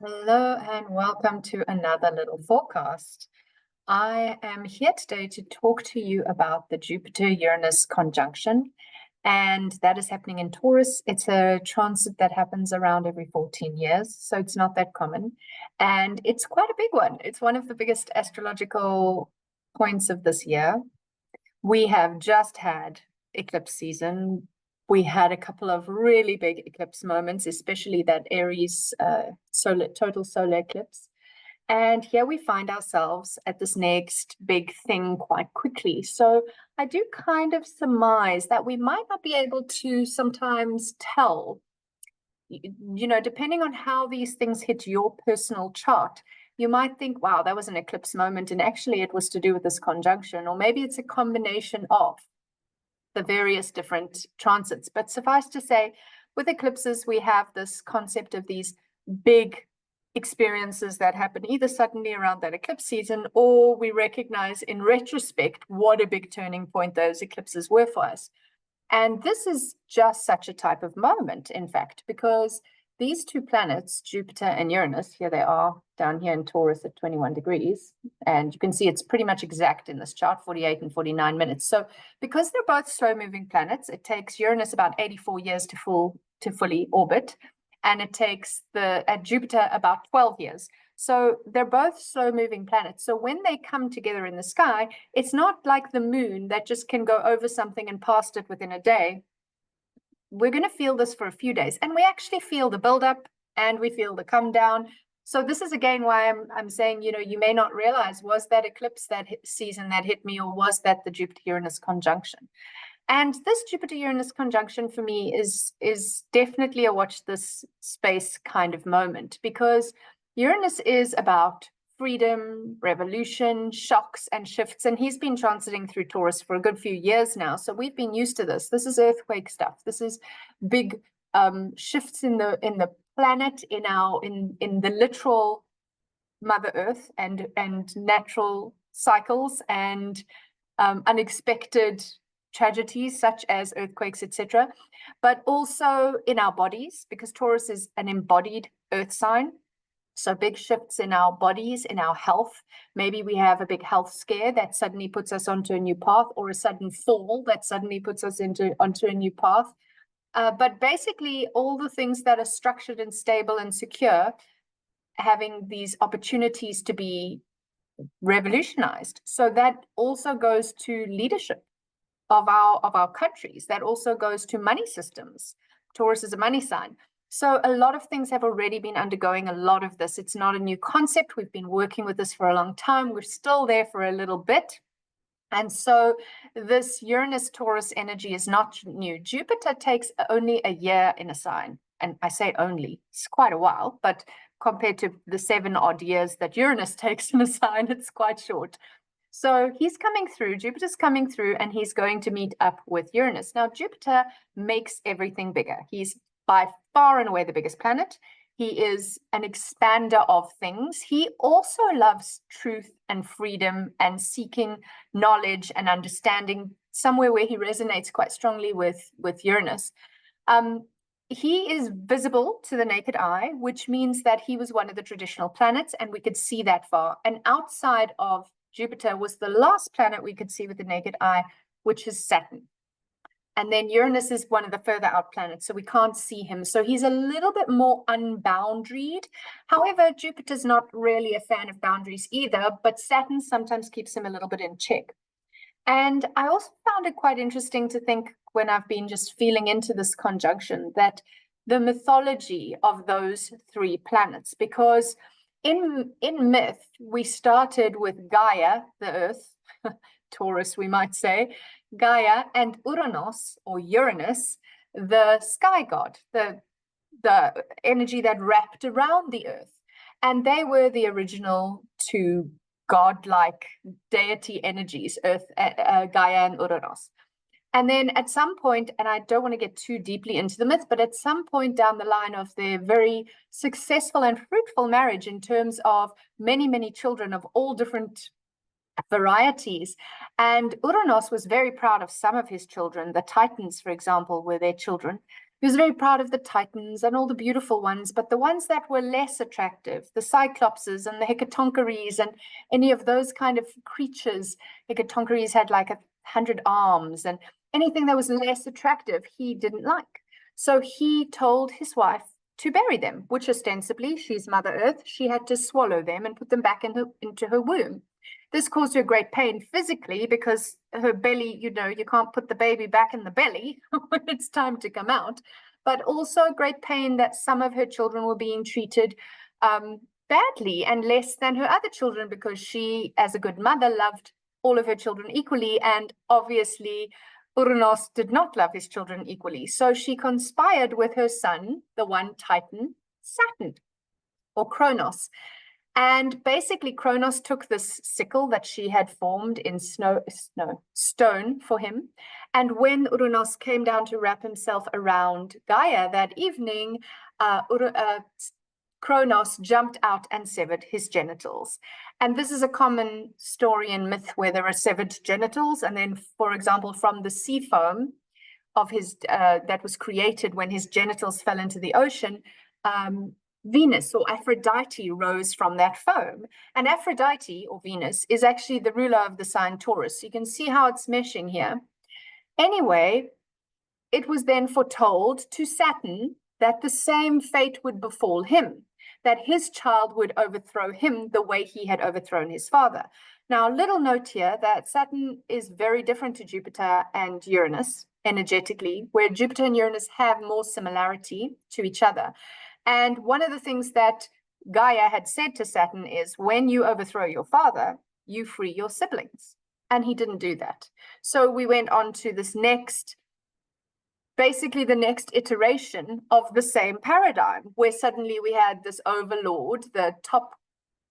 Hello and welcome to another little forecast. I am here today to talk to you about the Jupiter-Uranus conjunction, and that is happening in Taurus. It's a transit that happens around every 14 years, so it's not that common, and it's quite a big one. It's one of the biggest astrological points of this year. We have just had eclipse season. We had a couple of really big eclipse moments, especially that Aries total solar eclipse. And here we find ourselves at this next big thing quite quickly. So I do kind of surmise that we might not be able to sometimes tell, depending on how these things hit your personal chart. You might think, wow, that was an eclipse moment, and actually it was to do with this conjunction, or maybe it's a combination of the various different transits. But suffice to say, with eclipses, we have this concept of these big experiences that happen either suddenly around that eclipse season, or we recognize in retrospect what a big turning point those eclipses were for us. And this is just such a type of moment, in fact, because these two planets, Jupiter and Uranus, here they are down here in Taurus at 21 degrees. And you can see it's pretty much exact in this chart, 48 and 49 minutes. So because they're both slow moving planets, it takes Uranus about 84 years to fully orbit. And it takes Jupiter about 12 years. So they're both slow moving planets. So when they come together in the sky, it's not like the moon that just can go over something and past it within a day. We're going to feel this for a few days, and we actually feel the buildup and we feel the come down. So this is again why I'm saying, you may not realize, was that eclipse season that hit me, or was that the Jupiter-Uranus conjunction? And this Jupiter-Uranus conjunction for me is definitely a watch this space kind of moment, because Uranus is about freedom, revolution, shocks, and shifts. And he's been transiting through Taurus for a good few years now. So we've been used to this. This is earthquake stuff. This is big shifts in the planet, in the literal Mother Earth, and natural cycles, and unexpected tragedies such as earthquakes, etc. But also in our bodies, because Taurus is an embodied earth sign. So big shifts in our bodies, in our health. Maybe we have a big health scare that suddenly puts us onto a new path, or a sudden fall that suddenly puts us onto a new path. But basically, all the things that are structured and stable and secure, having these opportunities to be revolutionized. So that also goes to leadership of our countries. That also goes to money systems. Taurus is a money sign. So a lot of things have already been undergoing a lot of this. It's not a new concept. We've been working with this for a long time. We're still there for a little bit. And so this Uranus-Taurus energy is not new. Jupiter takes only a year in a sign. And I say only, it's quite a while, but compared to the 7 odd years that Uranus takes in a sign, it's quite short. So he's coming through, Jupiter's coming through, and he's going to meet up with Uranus. Now, Jupiter makes everything bigger. He's by far and away the biggest planet. He is an expander of things. He also loves truth and freedom and seeking knowledge and understanding, somewhere where he resonates quite strongly with Uranus. He is visible to the naked eye, which means that he was one of the traditional planets, and we could see that far. And outside of Jupiter was the last planet we could see with the naked eye, which is Saturn. And then Uranus is one of the further out planets, so we can't see him. So he's a little bit more unboundaried. However, Jupiter's not really a fan of boundaries either, but Saturn sometimes keeps him a little bit in check. And I also found it quite interesting to think, when I've been just feeling into this conjunction, that the mythology of those 3 planets, because in myth, we started with Gaia, the Earth, Taurus, we might say, Gaia, and Uranus, or Uranus, the sky god, the energy that wrapped around the Earth. And they were the original 2 godlike deity energies, Earth, Gaia and Uranus. And then at some point, and I don't want to get too deeply into the myth, but at some point down the line of their very successful and fruitful marriage, in terms of many, many children of all different varieties. And Uranus was very proud of some of his children. The Titans, for example, were their children. He was very proud of the Titans and all the beautiful ones, but the ones that were less attractive, the Cyclopses and the Hecatoncheires and any of those kind of creatures. Hecatoncheires had like 100 arms, and anything that was less attractive, he didn't like. So he told his wife to bury them, which ostensibly, she's Mother Earth, she had to swallow them and put them back into her womb. This caused her great pain physically because her belly, you can't put the baby back in the belly when it's time to come out, but also great pain that some of her children were being treated badly and less than her other children, because she, as a good mother, loved all of her children equally, and obviously Uranus did not love his children equally. So she conspired with her son, the one Titan, Saturn, or Kronos. And basically, Kronos took this sickle that she had formed in stone for him. And when Uranus came down to wrap himself around Gaia that evening, Kronos jumped out and severed his genitals. And this is a common story in myth where there are severed genitals. And then, for example, from the sea foam of his that was created when his genitals fell into the ocean, Venus or Aphrodite rose from that foam. And Aphrodite, or Venus, is actually the ruler of the sign Taurus. You can see how it's meshing here. Anyway, it was then foretold to Saturn that the same fate would befall him, that his child would overthrow him the way he had overthrown his father. Now, a little note here that Saturn is very different to Jupiter and Uranus energetically, where Jupiter and Uranus have more similarity to each other. And one of the things that Gaia had said to Saturn is, when you overthrow your father, you free your siblings. And he didn't do that. So we went on to this basically the next iteration of the same paradigm, where suddenly we had this overlord, the top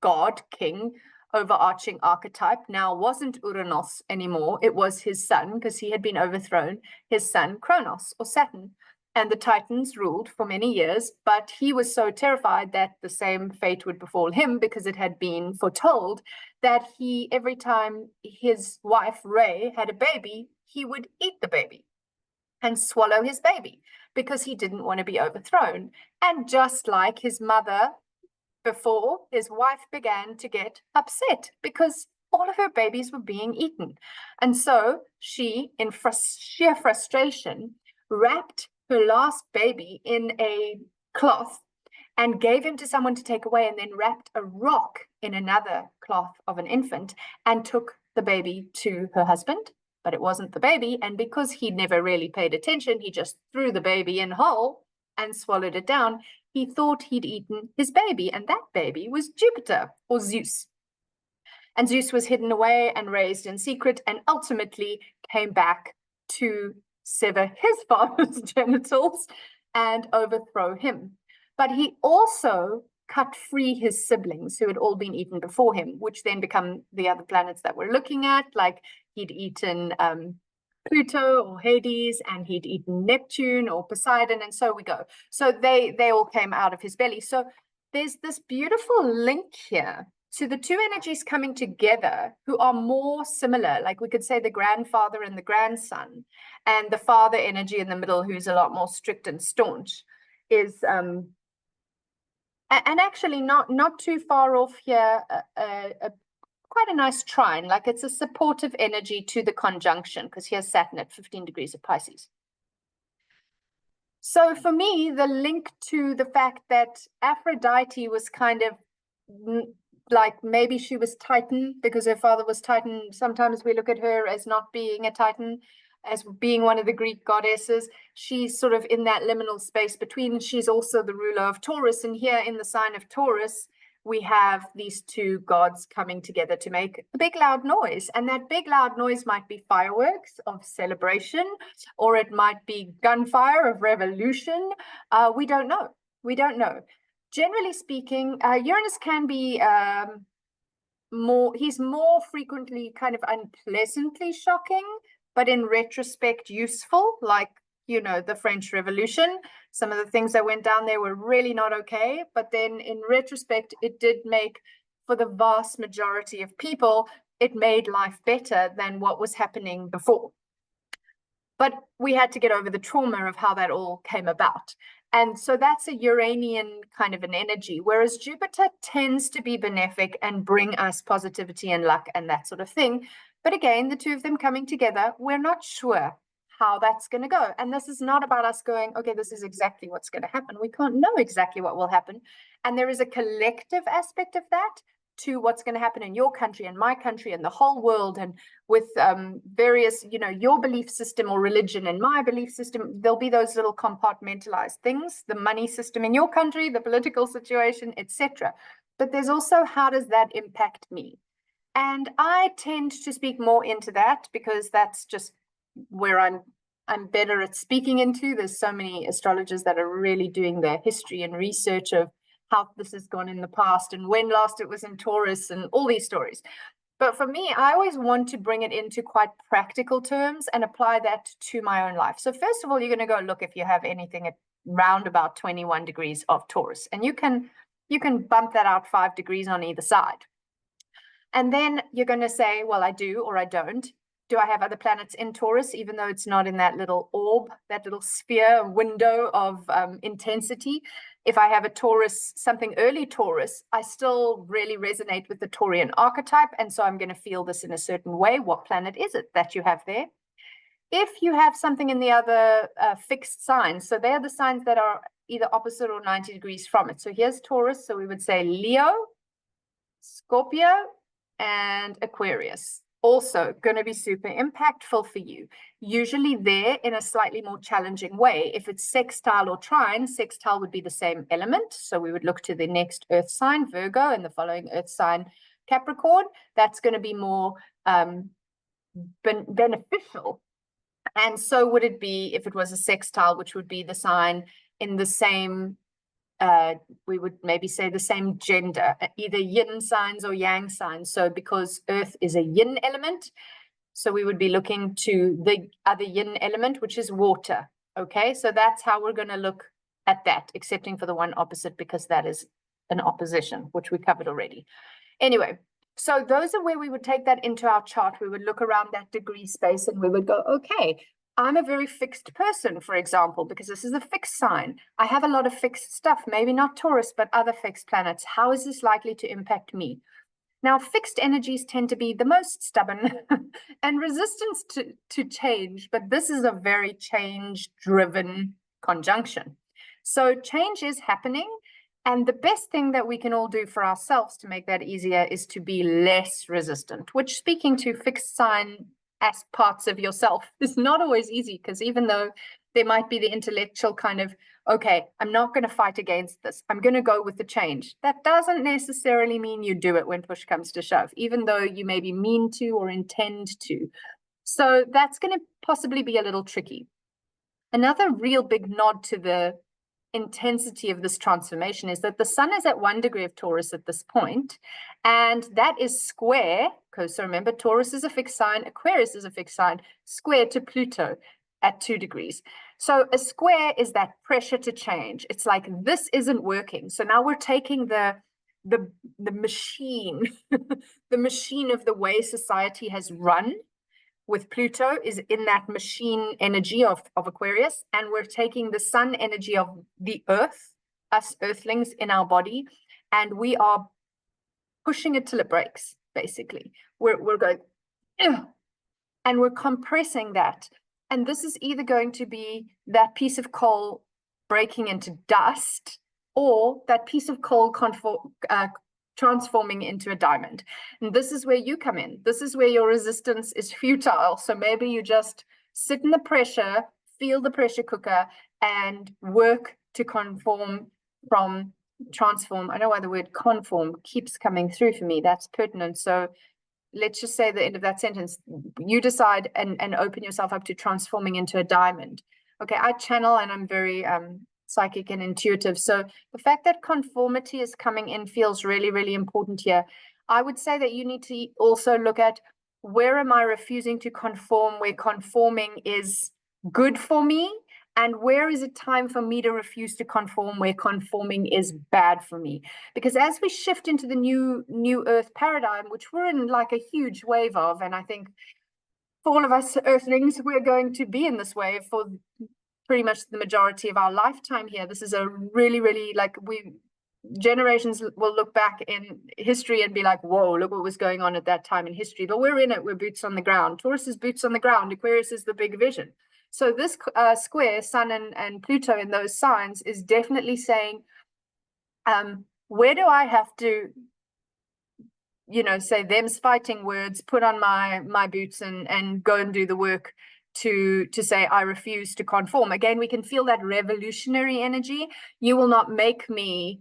god, king, overarching archetype, now wasn't Uranus anymore. It was his son, because he had been overthrown, his son Kronos, or Saturn. And the Titans ruled for many years, but he was so terrified that the same fate would befall him, because it had been foretold, that every time his wife Ray had a baby, he would eat the baby and swallow his baby, because he didn't want to be overthrown. And just like his mother before, his wife began to get upset because all of her babies were being eaten. And so she, in sheer frustration, wrapped her last baby in a cloth and gave him to someone to take away, and then wrapped a rock in another cloth of an infant and took the baby to her husband. But it wasn't the baby, and because he never really paid attention, he just threw the baby in whole and swallowed it down. He thought he'd eaten his baby, and that baby was Jupiter, or Zeus. And Zeus was hidden away and raised in secret, and ultimately came back to sever his father's genitals and overthrow him. But he also cut free his siblings who had all been eaten before him, which then become the other planets that we're looking at. Like, he'd eaten Pluto or Hades, and he'd eaten Neptune or Poseidon, and so we go. So they all came out of his belly. So there's this beautiful link here to the two energies coming together who are more similar. Like, we could say the grandfather and the grandson, and the father energy in the middle, who's a lot more strict and staunch, is and actually not too far off here, quite a nice trine. Like, it's a supportive energy to the conjunction, because here's Saturn at 15 degrees of Pisces. So for me, the link to the fact that Aphrodite was kind of like, maybe she was Titan because her father was Titan. Sometimes we look at her as not being a Titan, as being one of the Greek goddesses. She's sort of in that liminal space between. She's also the ruler of Taurus. And here in the sign of Taurus, we have these two gods coming together to make a big loud noise. And that big loud noise might be fireworks of celebration, or it might be gunfire of revolution. We don't know. We don't know. Generally speaking, Uranus can be he's more frequently kind of unpleasantly shocking, but in retrospect useful, like, the French Revolution. Some of the things that went down there were really not okay, but then in retrospect, it did make, for the vast majority of people, it made life better than what was happening before. But we had to get over the trauma of how that all came about. And so that's a Uranian kind of an energy, whereas Jupiter tends to be benefic and bring us positivity and luck and that sort of thing. But again, the two of them coming together, we're not sure how that's going to go. And this is not about us going, okay, this is exactly what's going to happen. We can't know exactly what will happen. And there is a collective aspect of that to what's going to happen in your country and my country and the whole world, and with various, your belief system or religion and my belief system. There'll be those little compartmentalized things, the money system in your country, the political situation, etc. But there's also, how does that impact me? And I tend to speak more into that because that's just where I'm better at speaking into. There's so many astrologers that are really doing their history and research of how this has gone in the past and when last it was in Taurus and all these stories. But for me, I always want to bring it into quite practical terms and apply that to my own life. So first of all, you're going to go look if you have anything at round about 21 degrees of Taurus, and you can bump that out 5 degrees on either side. And then you're going to say, well, I do or I don't. Do I have other planets in Taurus, even though it's not in that little orb, that little sphere window of intensity? If I have a Taurus, something early Taurus, I still really resonate with the Taurian archetype. And so I'm going to feel this in a certain way. What planet is it that you have there? If you have something in the other fixed signs, so they're the signs that are either opposite or 90 degrees from it. So here's Taurus. So we would say Leo, Scorpio, and Aquarius. Also going to be super impactful for you. Usually there in a slightly more challenging way. If it's sextile or trine, sextile would be the same element. So we would look to the next earth sign, Virgo, and the following earth sign, Capricorn. That's going to be more beneficial. And so would it be if it was a sextile, which would be the sign in the same we would maybe say the same gender, either yin signs or yang signs. So because earth is a yin element, so we would be looking to the other yin element, which is water. Okay, so that's how we're going to look at that, excepting for the one opposite, because that is an opposition, which we covered already. Anyway, so those are where we would take that into our chart. We would look around that degree space and we would go, okay, I'm a very fixed person, for example, because this is a fixed sign. I have a lot of fixed stuff, maybe not Taurus, but other fixed planets. How is this likely to impact me? Now, fixed energies tend to be the most stubborn and resistant to change, but this is a very change-driven conjunction. So change is happening, and the best thing that we can all do for ourselves to make that easier is to be less resistant, which, speaking to fixed sign as parts of yourself, is not always easy, because even though there might be the intellectual kind of, okay, I'm not going to fight against this, I'm going to go with the change. That doesn't necessarily mean you do it when push comes to shove, even though you maybe mean to or intend to. So that's going to possibly be a little tricky. Another real big nod to the intensity of this transformation is that the sun is at 1 degree of Taurus at this point, and that is square, because so remember, Taurus is a fixed sign, Aquarius is a fixed sign, square to Pluto at 2 degrees. So a square is that pressure to change. It's like, this isn't working. So now we're taking the machine, the machine of the way society has run with Pluto is in that machine energy of Aquarius, and we're taking the sun energy of the earth, us earthlings in our body, and we are pushing it till it breaks, basically. We're going, ugh, and we're compressing that. And this is either going to be that piece of coal breaking into dust, or that piece of coal transforming into a diamond. And this is where you come in. This is where your resistance is futile. So maybe you just sit in the pressure, feel the pressure cooker, and work to conform from transform. I know why the word conform keeps coming through for me. That's pertinent. So let's just say the end of that sentence. You decide and open yourself up to transforming into a diamond. Okay, I channel and I'm very psychic and intuitive. So the fact that conformity is coming in feels really, really important here. I would say that you need to also look at, where am I refusing to conform, where conforming is good for me, and where is it time for me to refuse to conform, where conforming is bad for me. Because as we shift into the new earth paradigm, which we're in like a huge wave of, and I think for all of us Earthlings, we're going to be in this way for pretty much the majority of our lifetime here. This is a really, really, like, generations will look back in history and be like, whoa, look what was going on at that time in history. But we're in it, we're boots on the ground. Taurus is boots on the ground. Aquarius is the big vision. So this square, Sun and Pluto in those signs, is definitely saying, where do I have to, say them's fighting words, put on my boots and go and do the work to say I refuse to conform. Again, we can feel that revolutionary energy. You will not make me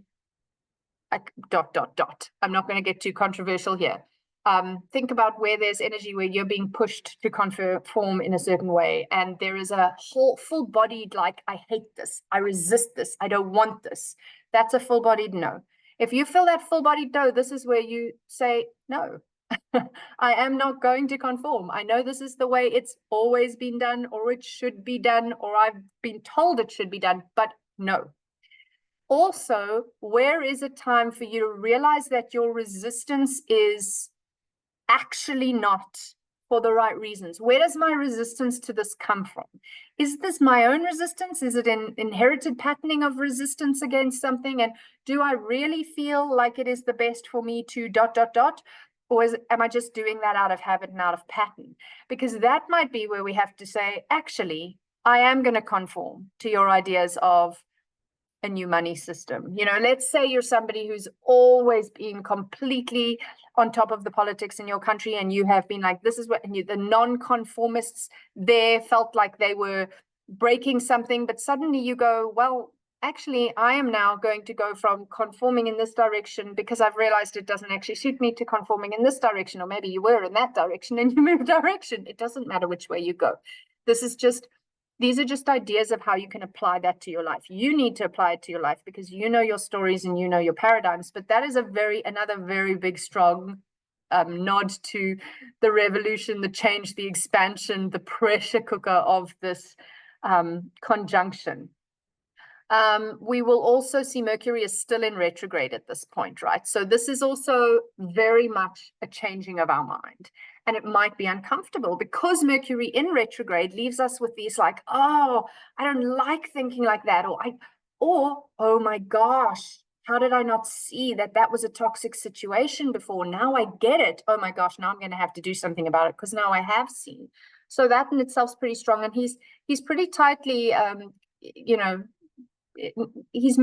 dot. I'm not going to get too controversial here. Think about where there's energy where you're being pushed to conform in a certain way, and there is a whole full-bodied, like, I hate this, I resist this, I don't want this. That's a full-bodied no. If you feel that full-bodied no, this is where you say, no, I am not going to conform. I know this is the way it's always been done, or it should be done, or I've been told it should be done, but no. Also, where is it time for you to realize that your resistance is actually not for the right reasons? Where does my resistance to this come from? Is this my own resistance? Is it an inherited patterning of resistance against something? And do I really feel like it is the best for me to ... Or am I just doing that out of habit and out of pattern? Because that might be where we have to say, actually, I am going to conform to your ideas of a new money system. Let's say you're somebody who's always been completely on top of the politics in your country, and you have been like, this is what, and the non-conformists there felt like they were breaking something, but suddenly you go, well, actually, I am now going to go from conforming in this direction because I've realized it doesn't actually suit me to conforming in this direction, or maybe you were in that direction and you move direction. It doesn't matter which way you go. These are just ideas of how you can apply that to your life. You need to apply it to your life because you know your stories and you know your paradigms. But that is another very big, strong nod to the revolution, the change, the expansion, the pressure cooker of this conjunction. We will also see Mercury is still in retrograde at this point, right? So this is also very much a changing of our mind. And it might be uncomfortable because Mercury in retrograde leaves us with these like, oh, I don't like thinking like that. Or, oh my gosh, how did I not see that was a toxic situation before? Now I get it. Oh my gosh, now I'm going to have to do something about it because now I have seen. So that in itself is pretty strong. And he's pretty tightly, he's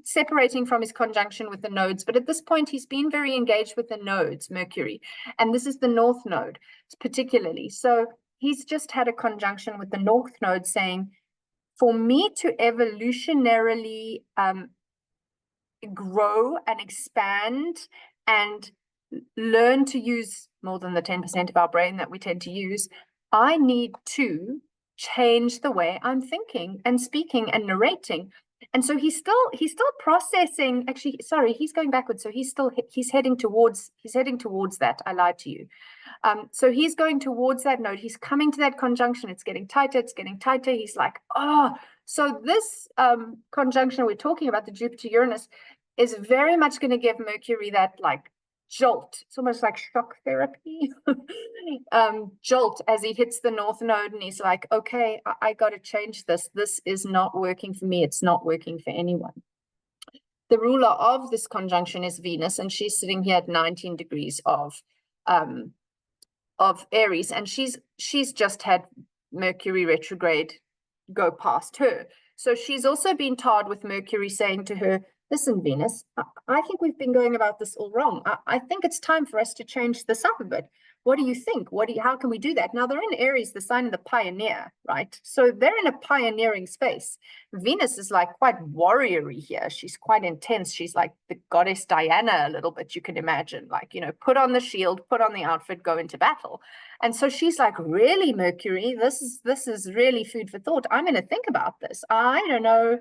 separating from his conjunction with the nodes, but at this point he's been very engaged with the nodes, Mercury, and this is the north node particularly. So he's just had a conjunction with the north node saying, for me to evolutionarily grow and expand and learn to use more than the 10% of our brain that we tend to use, I need to change the way I'm thinking and speaking and narrating. And so he's still processing. Actually, sorry, he's going backwards. So he's heading towards that. I lied to you. So he's going towards that node. He's coming to that conjunction. It's getting tighter. He's like, oh, so this conjunction we're talking about, the Jupiter Uranus, is very much going to give Mercury that like jolt. It's almost like shock therapy. Jolt as he hits the north node and he's like, okay, I got to change this. This is not working for me. It's not working for anyone. The ruler of this conjunction is Venus, and she's sitting here at 19 degrees of Aries, and she's just had Mercury retrograde go past her. So she's also been tarred with Mercury saying to her, listen, Venus, I think we've been going about this all wrong. I think it's time for us to change this up a bit. What do you think? How can we do that? Now, they're in Aries, the sign of the pioneer, right? So they're in a pioneering space. Venus is like quite warrior-y here. She's quite intense. She's like the goddess Diana a little bit, you can imagine. Like, put on the shield, put on the outfit, go into battle. And so she's like, really, Mercury, this is really food for thought. I'm going to think about this. I don't know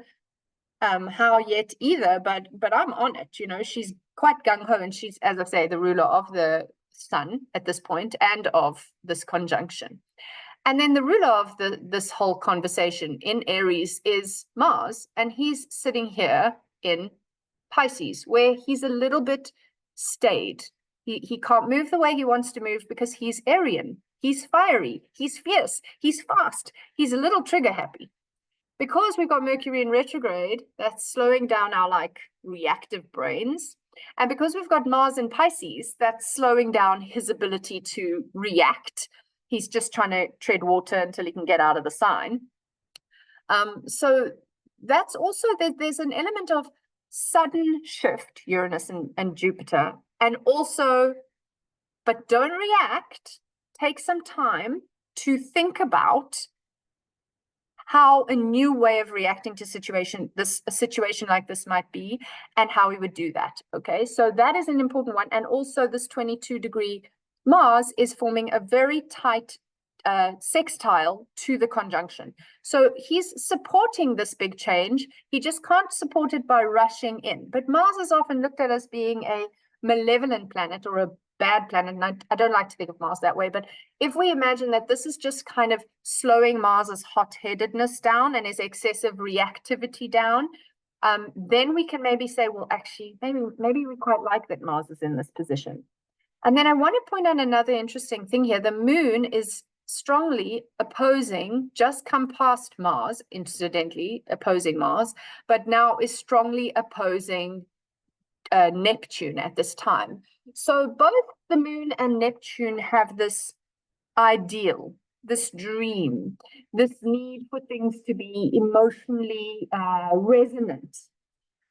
how yet either, but I'm on it. She's quite gung-ho, and she's, as I say, the ruler of the sun at this point and of this conjunction. And then the ruler of this whole conversation in Aries is Mars, and he's sitting here in Pisces, where he's a little bit stayed. He can't move the way he wants to move because he's Arian. he's fiery, he's fierce, he's fast, he's a little trigger happy. Because we've got Mercury in retrograde, that's slowing down our like reactive brains. And because we've got Mars in Pisces, that's slowing down his ability to react. He's just trying to tread water until he can get out of the sign. So that's also that there's an element of sudden shift, Uranus and Jupiter, and also, but don't react, take some time to think about how a new way of reacting to a situation like this might be, and how we would do that. Okay, so that is an important one. And also this 22-degree Mars is forming a very tight sextile to the conjunction. So he's supporting this big change. He just can't support it by rushing in. But Mars is often looked at as being a malevolent planet or a bad planet. And I don't like to think of Mars that way. But if we imagine that this is just kind of slowing Mars's hot-headedness down and his excessive reactivity down, then we can maybe say, well, actually, maybe we quite like that Mars is in this position. And then I want to point out another interesting thing here. The moon is strongly opposing, just come past Mars, incidentally opposing Mars, but now is strongly opposing Neptune at this time. So both the moon and Neptune have this ideal, this dream, this need for things to be emotionally resonant.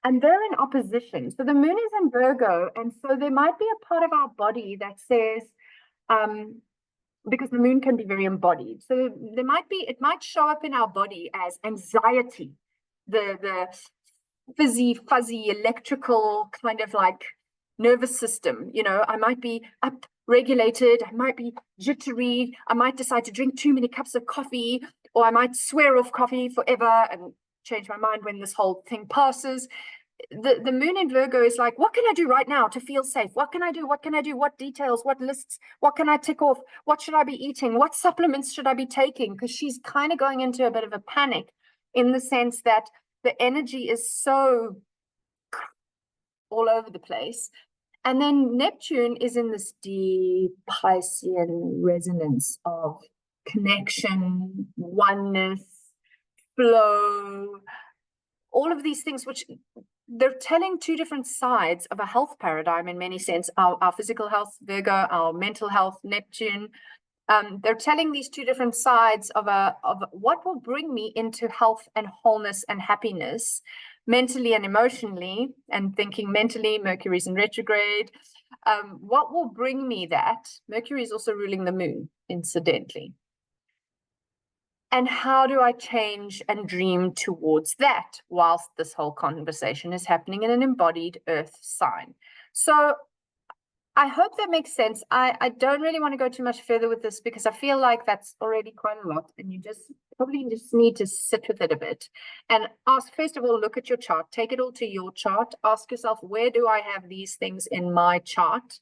And they're in opposition. So the moon is in Virgo, and so there might be a part of our body that says, because the moon can be very embodied. So it might show up in our body as anxiety, the fizzy, fuzzy, electrical kind of like nervous system. You know, I might be upregulated, I might be jittery, I might decide to drink too many cups of coffee, or I might swear off coffee forever and change my mind when this whole thing passes. The moon in Virgo is like, what can I do right now to feel safe? What can I do? What can I do? What details? What lists? What can I tick off? What should I be eating? What supplements should I be taking? Because she's kind of going into a bit of a panic in the sense that the energy is so all over the place. And then Neptune is in this deep Piscean resonance of connection, oneness, flow, all of these things, which they're telling two different sides of a health paradigm in many sense. Our physical health, Virgo, our mental health, Neptune. They're telling these two different sides of what will bring me into health and wholeness and happiness, mentally and emotionally. And thinking mentally, Mercury's in retrograde. What will bring me that? Mercury is also ruling the moon, incidentally. And how do I change and dream towards that whilst this whole conversation is happening in an embodied earth sign? So I hope that makes sense. I don't really want to go too much further with this because I feel like that's already quite a lot, and you probably just need to sit with it a bit and ask, first of all, look at your chart, take it all to your chart, ask yourself, where do I have these things in my chart?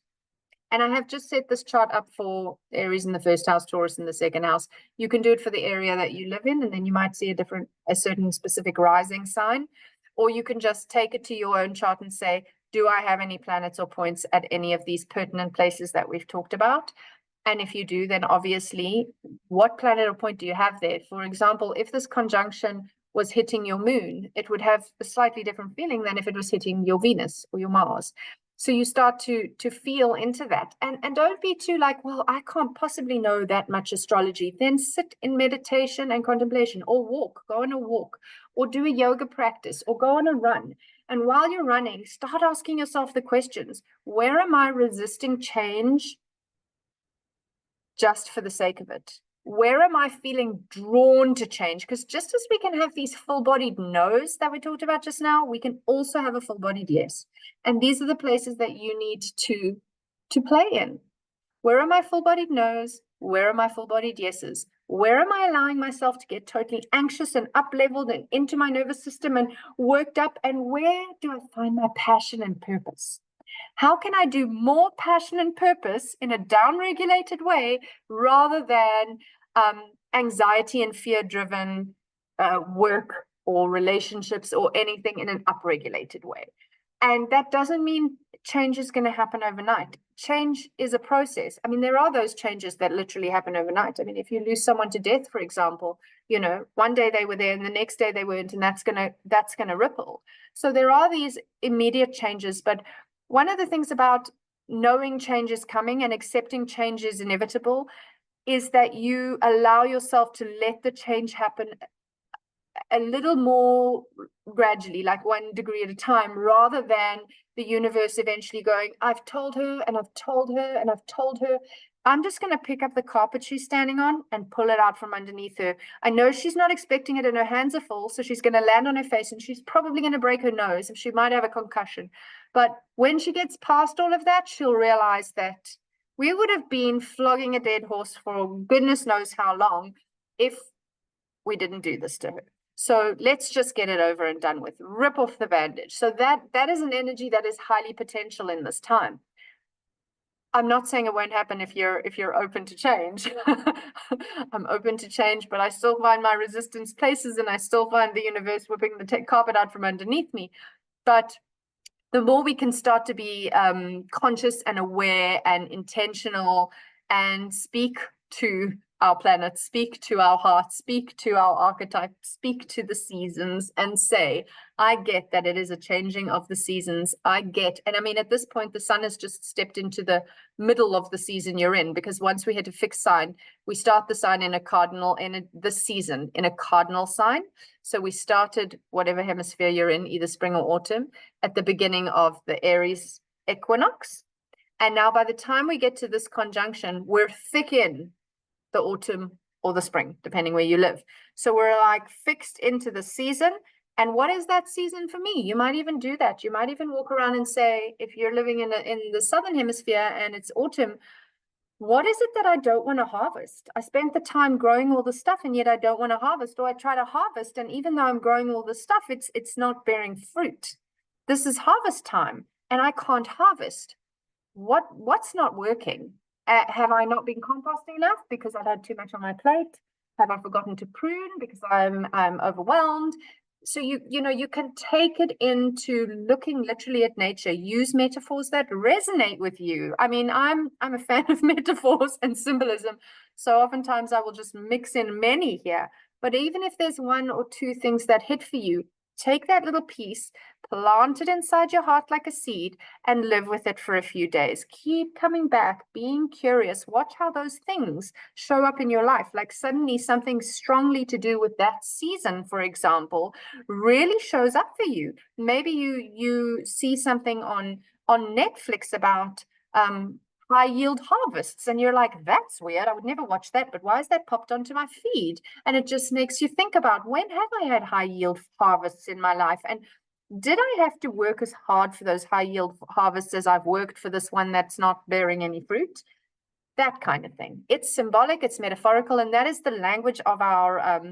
And I have just set this chart up for Aries in the first house, Taurus in the second house. You can do it for the area that you live in, and then you might see a certain specific rising sign. Or you can just take it to your own chart and say, do I have any planets or points at any of these pertinent places that we've talked about? And if you do, then obviously, what planet or point do you have there? For example, if this conjunction was hitting your moon, it would have a slightly different feeling than if it was hitting your Venus or your Mars. So you start to feel into that, and don't be too like, well, I can't possibly know that much astrology. Then sit in meditation and contemplation, or go on a walk, or do a yoga practice, or go on a run. And while you're running, start asking yourself the questions: where am I resisting change just for the sake of it? Where am I feeling drawn to change? Because just as we can have these full-bodied no's that we talked about just now, we can also have a full-bodied yes. And these are the places that you need to play in. Where are my full-bodied no's? Where are my full-bodied yeses? Where am I allowing myself to get totally anxious and up-leveled and into my nervous system and worked up? And where do I find my passion and purpose? How can I do more passion and purpose in a down-regulated way rather than anxiety and fear-driven work or relationships or anything in an upregulated way? And that doesn't mean change is going to happen overnight. Change is a process. I mean, there are those changes that literally happen overnight. I mean, if you lose someone to death, for example, you know, one day they were there and the next day they weren't, and that's gonna ripple. So there are these immediate changes, but one of the things about knowing change is coming and accepting change is inevitable is that you allow yourself to let the change happen a little more gradually, like 1 degree at a time, rather than the universe eventually going, I've told her and I've told her and I've told her. I'm just going to pick up the carpet she's standing on and pull it out from underneath her. I know she's not expecting it and her hands are full, so she's going to land on her face and she's probably going to break her nose and she might have a concussion. But when she gets past all of that, she'll realize that we would have been flogging a dead horse for goodness knows how long if we didn't do this to her. So let's just get it over and done with. Rip off the bandage. So that is an energy that is highly potential in this time. I'm not saying it won't happen if you're open to change. I'm open to change, but I still find my resistance places, and I still find the universe whipping the carpet out from underneath me. But the more we can start to be conscious and aware and intentional and speak to our planet, speak to our heart, speak to our archetype, speak to the seasons and say, I get that it is a changing of the seasons. I get, and I mean, at this point, the sun has just stepped into the middle of the season you're in, because once we hit a fixed sign, we start the sign in a cardinal, this season in a cardinal sign. So we started whatever hemisphere you're in, either spring or autumn, at the beginning of the Aries equinox. And now by the time we get to this conjunction, we're thick in the autumn or the spring, depending where you live. So we're like fixed into the season. And what is that season for me? You might even do that. You might even walk around and say, if you're living in the southern hemisphere and it's autumn, what is it that I don't want to harvest? I spent the time growing all the stuff and yet I don't want to harvest, or I try to harvest, and even though I'm growing all the stuff, it's not bearing fruit. This is harvest time and I can't harvest. What's not working? Have I not been composting enough because I've had too much on my plate? Have I forgotten to prune because I'm overwhelmed? So you can take it into looking literally at nature. Use metaphors that resonate with you. I mean, I'm a fan of metaphors and symbolism, so oftentimes I will just mix in many here. But even if there's 1 or 2 things that hit for you, take that little piece, plant it inside your heart like a seed, and live with it for a few days. Keep coming back, being curious. Watch how those things show up in your life. Like suddenly something strongly to do with that season, for example, really shows up for you. Maybe you see something on Netflix about high yield harvests, and you're like, that's weird, I would never watch that, but why is that popped onto my feed? And it just makes you think about, when have I had high yield harvests in my life, and did I have to work as hard for those high yield harvests as I've worked for this one that's not bearing any fruit? That kind of thing. It's symbolic, it's metaphorical, and that is the language of our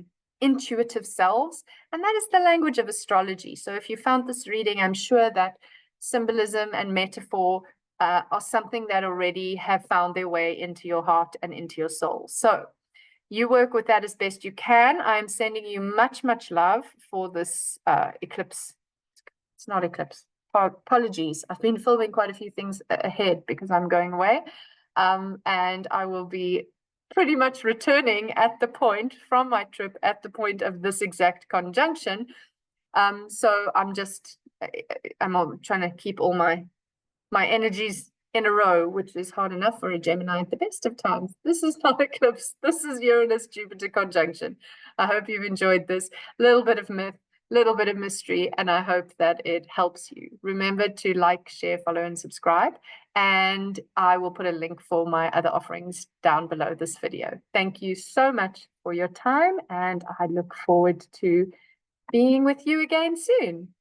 intuitive selves, and that is the language of astrology. So if you found this reading, I'm sure that symbolism and metaphor are something that already have found their way into your heart and into your soul. So you work with that as best you can. I'm sending you much, much love for this eclipse. It's not eclipse. Apologies. I've been filming quite a few things ahead because I'm going away. And I will be pretty much returning at the point from my trip at the point of this exact conjunction. So I'm trying to keep all my energies in a row, which is hard enough for a Gemini at the best of times. This is not eclipse. This is Uranus Jupiter conjunction. I hope you've enjoyed this little bit of myth, little bit of mystery, and I hope that it helps you. Remember to like, share, follow, and subscribe. And I will put a link for my other offerings down below this video. Thank you so much for your time, and I look forward to being with you again soon.